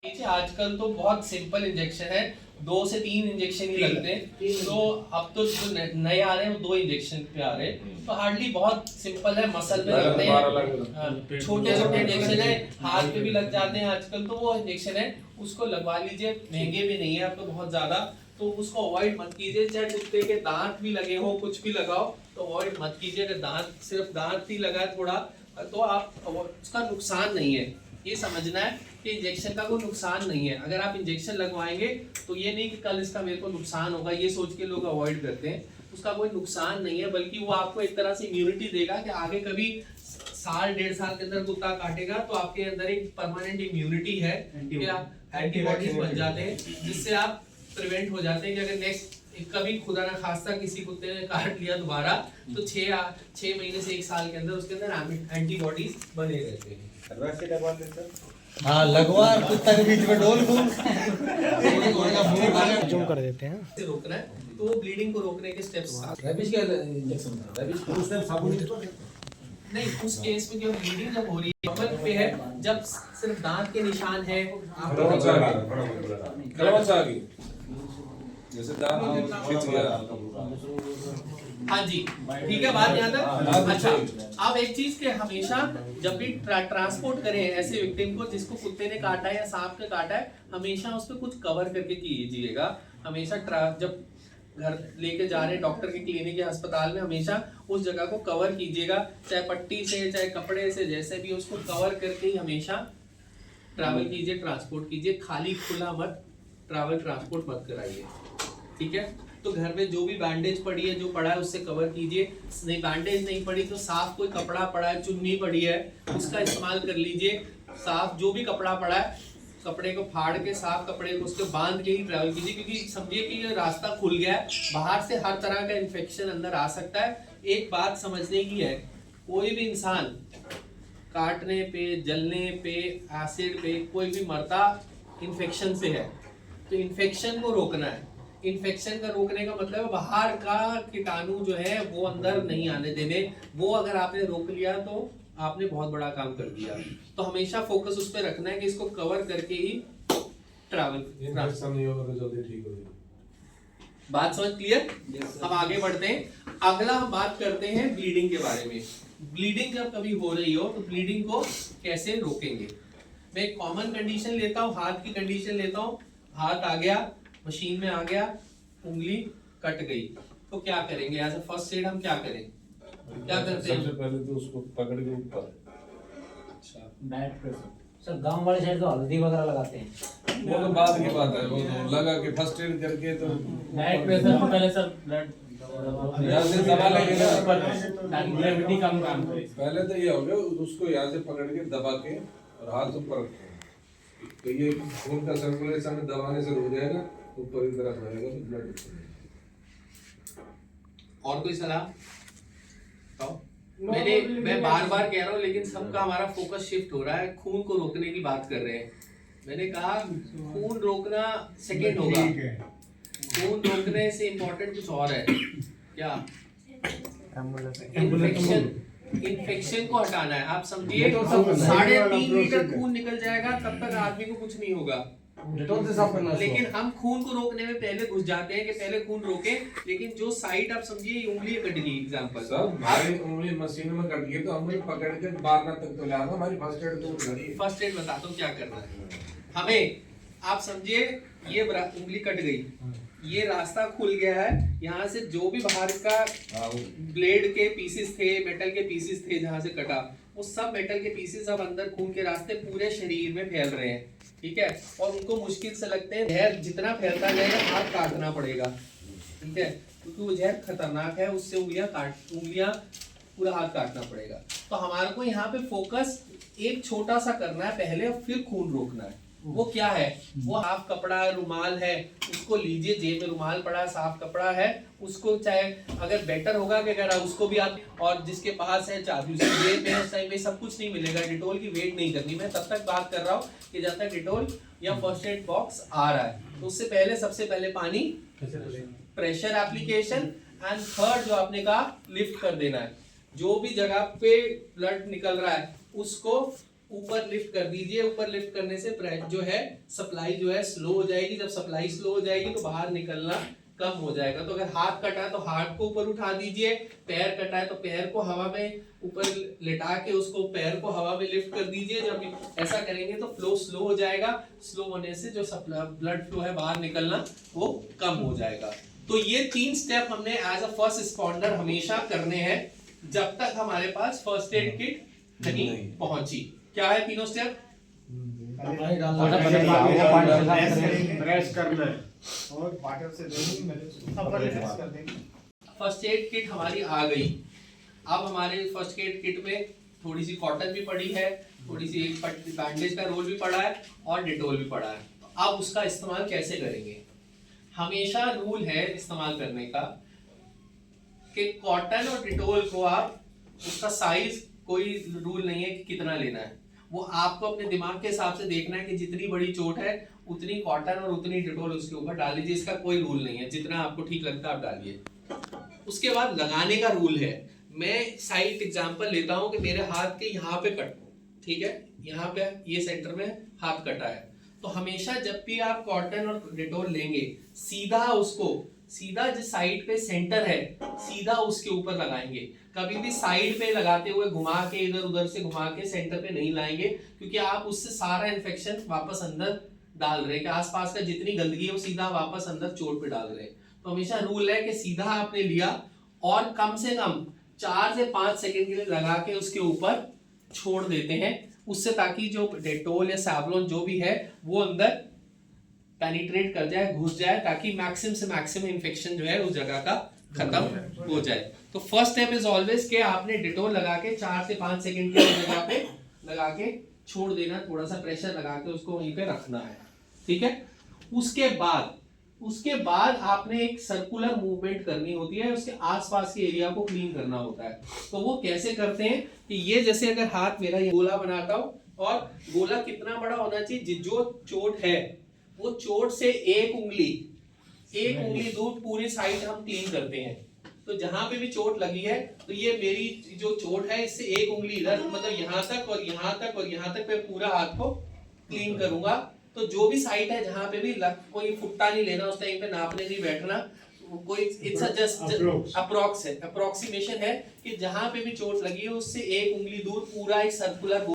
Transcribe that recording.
आजकल तो बहुत सिंपल इंजेक्शन है, 2 से 3 इंजेक्शन ही लगते हैं। तो अब तो जो नए आ रहे हैं वो 2 इंजेक्शन पे आ रहे हैं, तो हार्डली बहुत सिंपल है, मसल में लगते हैं, छोटे छोटे इंजेक्शन है, हाथ पे भी लग जाते हैं आजकल। तो वो इंजेक्शन है उसको लगवा लीजिए, महंगे भी नहीं है अब तो बहुत ज्यादा। तो उसको अवॉइड मत कीजिए, चाहे कुत्ते के दांत भी लगे हो, कुछ भी लगाओ तो अवॉइड मत कीजिए। अगर दांत सिर्फ दांत ही लगा है थोड़ा तो आप उसका नुकसान नहीं है, ये समझना है कि इंजेक्शन का कोई नुकसान नहीं है। अगर आप इंजेक्शन लगवाएंगे तो ये नहीं कि कल इसका मेरे को नुकसान होगा, ये सोच के लोग अवॉइड करते हैं। उसका कोई नुकसान नहीं है, बल्कि वो आपको एक तरह से इम्यूनिटी देगा कि आगे कभी साल 1.5 साल के अंदर कुत्ता काटेगा तो आपके अंदर एक परमानेंट इम्यूनिटी है, एंटीबॉडीज बन जाते हैं, जिससे आप प्रिवेंट हो जाते हैं कि अगर नेक्स्ट कभी खुदा ना खास्ता किसी कुत्ते ने काट लिया दोबारा तो 6 महीने से 1 साल के अंदर उसके अंदर एंटीबॉडीज बने रहते हैं। हाँ लगवा कुत्ता के बीच में डोल दूं जूम कर देते हैं। से रोकना है तो वो ब्लीडिंग को रोकने के स्टेप्स रैबिश का इंजेक्शन होता है, रैबिश उस टाइम साबुन नहीं, उस केस में जो ब्लीडिंग जब हो रही है कमर पे है, जब सिर्फ दांत के निशान है जैसे दांत खिंच गया। हाँ जी ठीक है, बात यहाँ तक। अच्छा, अब एक चीज के हमेशा जब भी ट्रांसपोर्ट करें ऐसे विक्टिम को जिसको कुत्ते ने काटा है या सांप ने काटा है, हमेशा उस पर कुछ कवर करके कीजिएगा। हमेशा जब घर लेके जा रहे हैं डॉक्टर के क्लिनिक या अस्पताल में, हमेशा उस जगह को कवर कीजिएगा, चाहे पट्टी से चाहे कपड़े से, जैसे भी उसको कवर करके ही हमेशा ट्रैवल कीजिए, ट्रांसपोर्ट कीजिए। खाली खुला मत ट्रांसपोर्ट मत कराइए, ठीक है। तो घर में जो भी बैंडेज पड़ी है, जो पड़ा है उससे कवर कीजिए। नहीं बैंडेज नहीं पड़ी तो साफ कोई कपड़ा पड़ा है, चुन्नी पड़ी है, उसका इस्तेमाल कर लीजिए। साफ जो भी कपड़ा पड़ा है, कपड़े को फाड़ के साफ कपड़े को उसके बांध के ही ट्रैवल कीजिए, क्योंकि समझिए कि ये रास्ता खुल गया है, बाहर से हर तरह का इन्फेक्शन अंदर आ सकता है। एक बात समझने की है, कोई भी इंसान काटने पे, जलने पे, एसिड पे कोई भी मरता इन्फेक्शन से है। तो इन्फेक्शन को रोकना है। इन्फेक्शन का रोकने का मतलब बाहर का कीटाणु जो है वो अंदर नहीं आने देने। वो अगर आपने रोक लिया तो आपने बहुत बड़ा काम कर दिया। तो हमेशा फोकस उस पर रखना है कि इसको कवर करके ही ट्रैवल नहीं होगा तो जल्दी ठीक हो जाएगा। बात समझ क्लियर? अब आगे बढ़ते हैं। अगला हम बात करते हैं ब्लीडिंग के बारे में। ब्लीडिंग जब कभी हो रही हो तो ब्लीडिंग को कैसे रोकेंगे। मैं एक कॉमन कंडीशन लेता हूँ, हाथ की कंडीशन लेता हूँ। हाथ आ गया, मशीन में आ गया, उंगली कट गई, तो क्या करेंगे? एज अ फर्स्ट एड हम क्या करें? क्या करते हैं? सबसे पहले तो उसको पकड़ के ऊपर। अच्छा, डायरेक्ट प्रेशर। सर गांव वाले साइड तो हल्दी वगैरह लगाते हैं, वो तो बाद की बात है, वो तो लगा के फर्स्ट एड करके तो डायरेक्ट प्रेशर तो पहले सर ब्लड यहाँ से दबा लेंगे ना, ताकि ग्रेविटी कम काम करे। पहले तो ये हो गया, उसको यहाँ से पकड़ के दबा के और हाथ ऊपर रखें, तो ये खून का सर्कुलेशन दबाने से हो जाएगा, ऊपर की तरफ रहेगा तो ब्लड। और कोई सलाह? तो मैं बार बार कह रहा हूँ, लेकिन सबका हमारा फोकस शिफ्ट हो रहा है, खून को रोकने की बात कर रहे हैं। मैंने कहा खून रोकना सेकेंड होगा, खून रोकने से इम्पोर्टेंट कुछ और है। क्या? इन्फेक्शन को हटाना है। आप समझिए 3.5 लीटर खून निकल जाएगा तब तक आदमी को कुछ नहीं होगा, लेकिन हम खून को रोकने में पहले घुस जाते हैं कि पहले खून रोके। लेकिन जो साइड आप समझिए उंगली कट गई, एग्जांपल सब भारी उंगली मशीन में कट गई तो हमने पकड़ के बारना तक तो लाना, हमारी फर्स्ट एड तो घड़ी। फर्स्ट एड बताता हूँ क्या करना है हमें। आप समझिए ये उंगली कट गई, ये रास्ता खुल गया है, यहाँ से जो भी बाहर का ब्लेड के पीसेस थे, मेटल के पीसेस थे जहाँ से कटा, वो सब मेटल के पीसेस अब अंदर खून के रास्ते पूरे शरीर में फैल रहे हैं, ठीक है। और उनको मुश्किल से लगते हैं, जहर जितना फैलता जाएगा हाथ काटना पड़ेगा, ठीक है, क्योंकि वो जहर खतरनाक है, उससे उंगलियां पूरा हाथ काटना पड़ेगा। तो हमारे को यहाँ पे फोकस एक छोटा सा करना है पहले, और फिर खून रोकना है। वो क्या है? वो साफ कपड़ा है, रुमाल है, उसको लीजिए, जेब में रुमाल पड़ा है, साफ कपड़ा है, उसको चाहे अगर बेटर होगा कि अगर उसको भी आप, और जिसके पास है चाबी उसकी जेब में, उस टाइम में सब कुछ नहीं मिलेगा। डिटोल की वेट नहीं करनी। मैं तब तक बात कर रहा हूँ कि जब तक डिटोल या फर्स्ट एड बॉक्स आ रहा है, तो उससे पहले सबसे पहले पानी, प्रेशर एप्लीकेशन, एंड थर्ड जो आपने कहा लिफ्ट कर देना है। जो भी जगह पे ब्लड निकल रहा है उसको ऊपर लिफ्ट कर दीजिए। ऊपर लिफ्ट करने से जो है सप्लाई जो है स्लो हो जाएगी। जब सप्लाई स्लो हो जाएगी तो बाहर निकलना कम हो जाएगा। तो अगर हाथ कटा है तो हाथ को ऊपर उठा दीजिए, पैर कटा है तो पैर को हवा में ऊपर लेटा के उसको पैर को हवा में लिफ्ट कर दीजिए। जब ऐसा करेंगे तो फ्लो स्लो हो जाएगा। स्लो होने से जो ब्लड फ्लो है बाहर निकलना वो कम हो जाएगा। तो ये 3 स्टेप हमने एज अ फर्स्ट रिस्पॉन्डर हमेशा करने हैं जब तक हमारे पास फर्स्ट एड किट नहीं पहुंची। क्या है तीनों स्टेप? प्रेस करना है और वाटर से देंगे। फर्स्ट एड किट हमारी आ गई। अब हमारे फर्स्ट एड किट में थोड़ी सी कॉटन भी पड़ी है, थोड़ी सी बैंडेज का रोल भी पड़ा है और डिटोल भी पड़ा है। अब उसका इस्तेमाल कैसे करेंगे? हमेशा रूल है इस्तेमाल करने का कि कॉटन और डिटोल को आप उसका साइज कोई रूल नहीं है कि कितना लेना है, वो आपको अपने दिमाग के हिसाब से देखना है कि जितनी बड़ी चोट है उतनी कॉटन और उतनी डिटोल उसके ऊपर डाल लीजिए। इसका कोई रूल नहीं है, जितना आपको ठीक लगता है आप डालिए। उसके बाद लगाने का रूल है। मैं साइड एग्जांपल लेता हूं कि मेरे हाथ के यहाँ पे कट, ठीक है, यहाँ पे ये सेंटर में हाथ कटा है, तो हमेशा जब भी आप कॉटन और डिटोल लेंगे सीधा जिस साइड पे सेंटर है सीधा उसके ऊपर लगाएंगे। कभी भी साइड पे लगाते हुए घुमा के इधर उधर से घुमा के सेंटर पे नहीं लाएंगे, क्योंकि आप उससे सारा इन्फेक्शन वापस अंदर डाल रहे हैं कि आसपास का जितनी गंदगी है वो सीधा वापस अंदर चोट पे डाल रहे हैं। तो हमेशा रूल है कि सीधा आपने लिया और कम से कम 4 से 5 सेकंड के लिए लगा के उसके ऊपर छोड़ देते हैं, उससे ताकि जो डेटोल या सैवलॉन जो भी है वो अंदर पेनिट्रेट कर जाए, घुस जाए, ताकि मैक्सिमम से मैक्सिमम इन्फेक्शन जो है उस जगह का खत्म हो जाए। तो फर्स्ट स्टेप इज ऑलवेज कि आपने डेटोल लगा के 4 से 5 सेकंड के जगह पे लगा के छोड़ देना, थोड़ा सा प्रेशर लगा के उसको वहीं पे रखना है, ठीक है। उसके बाद आपने एक सर्कुलर मूवमेंट करनी होती है, उसके आसपास के एरिया को क्लीन करना होता है। तो वो कैसे करते हैं कि ये जैसे अगर हाथ मेरा ये गोला बनाता हूं और गोला कितना बड़ा होना चाहिए, जो चोट है वो चोट से एक उंगली दूर पूरी साइड हम क्लीन करते हैं। तो जहां पे भी चोट लगी है तो ये मेरी जो चोट है इससे एक उंगली इधर, मतलब यहाँ तक और यहाँ तक और यहाँ तक मैं पूरा हाथ को क्लीन करूंगा। तो जो भी साइट है जहां पे भी कोई फुट्टा नहीं लेना, उस टाइम पे नापने नहीं बैठना, कोई इट्स जस्ट अप्रोक्सीमेशन है कि जहां पे भी चोट लगी है उससे एक उंगली दूर पूरा एक सर्कुलर